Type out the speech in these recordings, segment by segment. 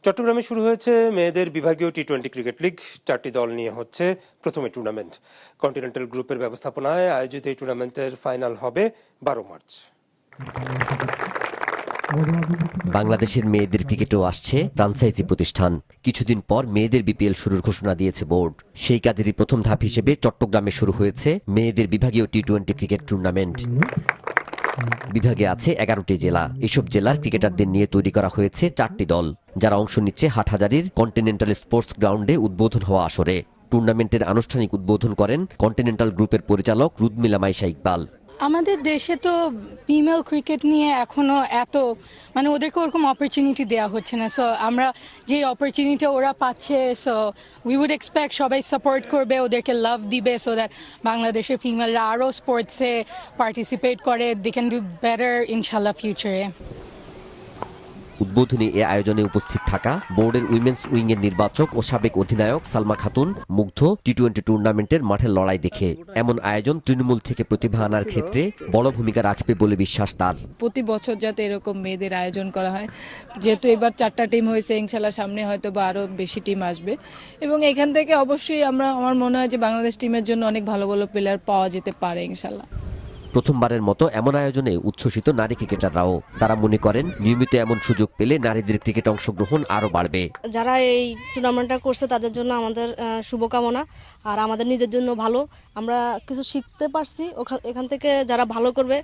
চট্টগ্রামে শুরু হয়েছে মেয়েদের বিভাগীয় টি-20 ক্রিকেট লিগ। 4টি দল নিয়ে হচ্ছে প্রথমে টুর্নামেন্ট। কন্টিনেন্টাল গ্রুপের ব্যবস্থাপনায় আয়োজিত এই টুর্নামেন্টের ফাইনাল হবে 12 মার্চ। বাংলাদেশের মেয়েদের ক্রিকেটও আসছে ফ্রাঞ্চাইজি প্রতিষ্ঠান। কিছুদিন পর মেয়েদের বিপিএল শুরুর ঘোষণা দিয়েছে বোর্ড। সেই কাজেরই প্রথম ধাপ হিসেবে চট্টগ্রামে শুরু হয়েছে মেয়েদের বিভাগীয় টি-20 ক্রিকেট টুর্নামেন্ট। বিভাগে আছে 11টি জেলা। এসব জেলার ক্রিকেটারদের নিয়ে তৈরি করা হয়েছে 4টি দল, যারা অংশ নিচ্ছে হাটহাজারীর কন্টিনেন্টাল স্পোর্টস গ্রাউন্ডে উদ্বোধন হওয়া আসরে। টুর্নামেন্টের আনুষ্ঠানিক উদ্বোধন করেন কন্টিনেন্টাল গ্রুপের পরিচালক রুদমিলা মাইশা ইকবাল। আমাদের দেশে তো ফিমেল ক্রিকেট নিয়ে এখনো ওদেরকে ওরকম অপরচুনিটি দেওয়া হচ্ছে না। সো আমরা যে অপরচুনিটি ওরা পাচ্ছে, সো উই উড এক্সপেক্ট সবাই সাপোর্ট করবে, ওদেরকে লাভ দিবে, সো দ্যাট বাংলাদেশের ফিমেলরা আরও স্পোর্টসে পার্টিসিপেট করে, দে ক্যান ডু বেটার ইনশাল্লাহ ফিউচারে। উদ্বোধনী এ আয়োজনে উপস্থিত থাকা বোর্ডের উইমেন্স উইং এর নির্বাচক ও সাবেক অধিনায়ক সালমা খাতুন মুগ্ধ টি-20 টুর্নামেন্টের মাঠের লড়াই দেখে। এমন আয়োজন তৃণমূল থেকে প্রতিভা আনার ক্ষেত্রে বড় ভূমিকা রাখবে বলে বিশ্বাস তার। প্রতি বছর যাতে এরকম মেয়েদের আয়োজন করা হয়, যেহেতু এবার 4টা টিম হয়েছে, ইনশাল্লাহ সামনে হয়তো বা আরো বেশি টিম আসবে, এবং এখান থেকে অবশ্যই আমার মনে হয় যে বাংলাদেশ টিমের জন্য অনেক ভালো ভালো প্লেয়ার পাওয়া যেতে পারে ইনশাল্লাহ। প্রথমবারের মতো এমন আয়োজনে উচ্ছ্বসিত নারী ক্রিকেটাররাও। তারা মনে করেন নিয়মিত এমন সুযোগ পেলে নারীদের ক্রিকেট অংশগ্রহণ আরো বাড়বে। যারা এই টুর্নামেন্টটা করছে তাদের জন্য আমাদের শুভকামনা, আর আমাদের নিজের জন্য ভালো। আমরা কিছু শিখতে পারছি এখান থেকে। যারা ভালো করবে,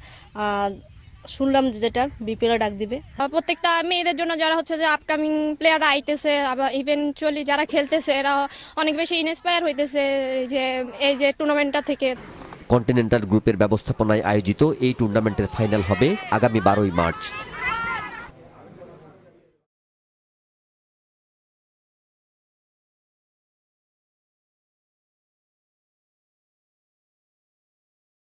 শুনলাম যেটা বিপিএল ডাক দিবে। প্রত্যেকটা মেয়েদের জন্য যারা হচ্ছে যে আপকামিং প্লেয়াররা আইতেছে, আবার ইভেনচুয়ালি যারা খেলতেছে, এরা অনেক বেশি ইন্সপায়ার হইতেছে যে এই যে টুর্নামেন্টটা থেকে। কন্টিনেন্টাল গ্রুপের ব্যবস্থাপনায় আয়োজিত এই টুর্নামেন্টের ফাইনাল হবে আগামী 12ই মার্চ।